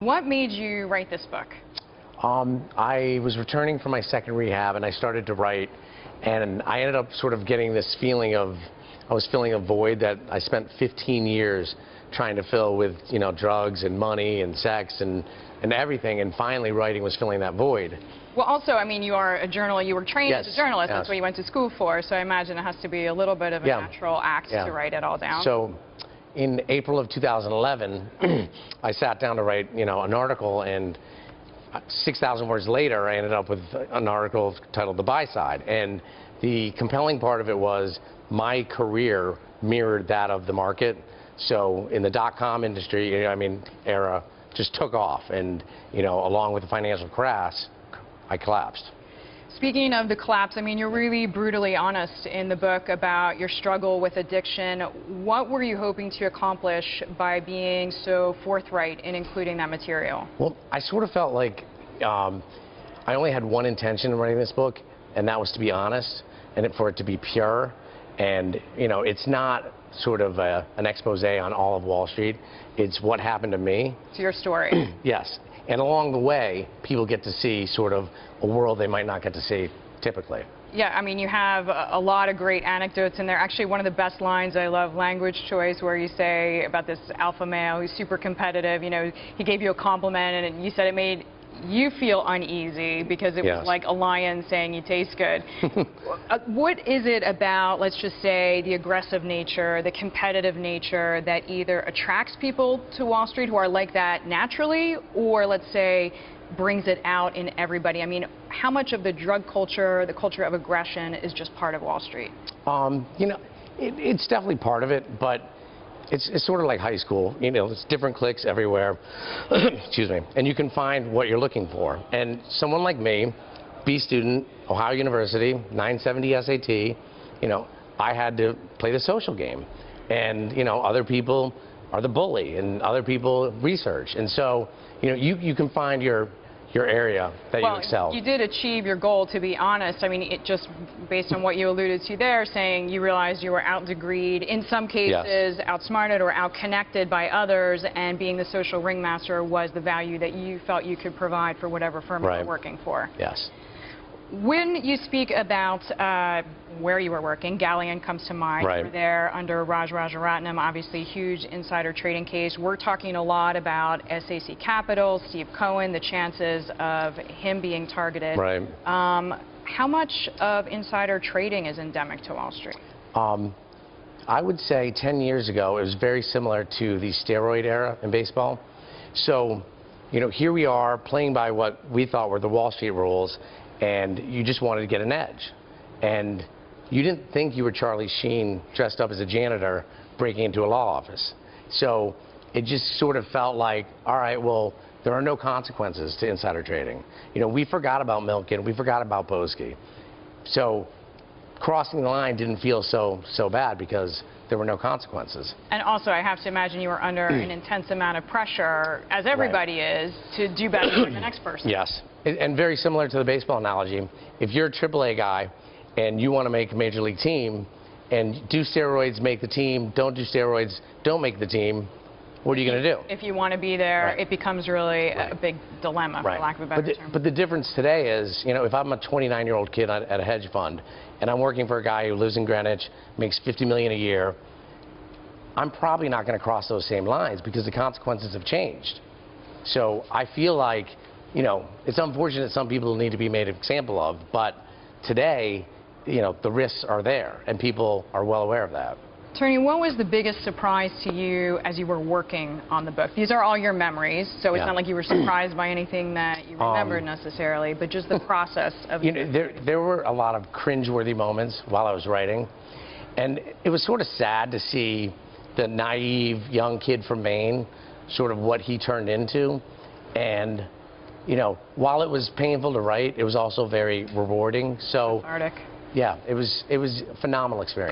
What made you write this book? I was returning from my second rehab, and I started to write, and I ended up sort of getting this feeling of, I was filling a void that I spent 15 years trying to fill with, drugs and money and sex and everything, and finally writing was filling that void. Well, also, I mean, you are a journalist. You were trained as a journalist. That's what you went to school for. So I imagine it has to be a little bit of a natural act to write it all down. So in April of 2011, I sat down to write, an article, and 6,000 words later, I ended up with an article titled "The Buy Side." And the compelling part of it was my career mirrored that of the market. So in the dot-com industry, era just took off, and along with the financial crash, I collapsed. Speaking of the collapse, I mean, you're really brutally honest in the book about your struggle with addiction. What were you hoping to accomplish by being so forthright in including that material? Well, I sort of felt like I only had one intention in writing this book, and that was to be honest, and for it to be pure. And, it's not sort of an expose on all of Wall Street. It's what happened to me. It's your story. Yes. And along the way, people get to see sort of a world they might not get to see typically. Yeah, I mean, you have a lot of great anecdotes in there. Actually, one of the best lines, I love language choice, where you say about this alpha male who's super competitive. He gave you a compliment, and you said it made you feel uneasy because it was like a lion saying you taste good. What is it about, let's just say, the aggressive nature, the competitive nature that either attracts people to Wall Street who are like that naturally, or let's say brings it out in everybody? I mean, how much of the drug culture, the culture of aggression, is just part of Wall Street? It's definitely part of it, but it's sort of like high school. It's different cliques everywhere. Excuse me. And you can find what you're looking for. And someone like me, B student, Ohio University, 970 SAT, I had to play the social game. And, other people are the bully, and other people research. And so, you can find your area that you excel. You did achieve your goal, to be honest. I mean, it just based on what you alluded to there, saying you realized you were out-degreed, in some cases outsmarted or out-connected by others, and being the social ringmaster was the value that you felt you could provide for whatever firm you were working for. Yes. When you speak about where you were working, Galleon comes to mind. You were there under Raj Rajaratnam, obviously huge insider trading case. We're talking a lot about SAC Capital, Steve Cohen, the chances of him being targeted. How much of insider trading is endemic to Wall Street? I would say 10 years ago, it was very similar to the steroid era in baseball. So, here we are playing by what we thought were the Wall Street rules, and you just wanted to get an edge. And you didn't think you were Charlie Sheen dressed up as a janitor breaking into a law office. So it just sort of felt like, all right, well, there are no consequences to insider trading. We forgot about Milken, we forgot about Boesky. So crossing the line didn't feel so bad because there were no consequences. And also, I have to imagine you were under an intense amount of pressure, as everybody is, to do better than the next person. Yes. And very similar to the baseball analogy, if you're a AAA guy and you want to make a major league team, and do steroids make the team, don't do steroids, don't make the team, what are you going to do? If you want to be there, it becomes really a big dilemma, for lack of a better term. But the difference today is, if I'm a 29-year-old kid at a hedge fund, and I'm working for a guy who lives in Greenwich, makes $50 million a year, I'm probably not going to cross those same lines because the consequences have changed. So I feel like, it's unfortunate some people need to be made an example of, but today, the risks are there, and people are well aware of that. Turney, what was the biggest surprise to you as you were working on the book? These are all your memories, so it's not like you were surprised by anything that you remembered necessarily, but just the process of there were a lot of cringeworthy moments while I was writing, and it was sort of sad to see the naive young kid from Maine, sort of what he turned into. And while it was painful to write, it was also very rewarding. So cathartic. Yeah, it was a phenomenal experience.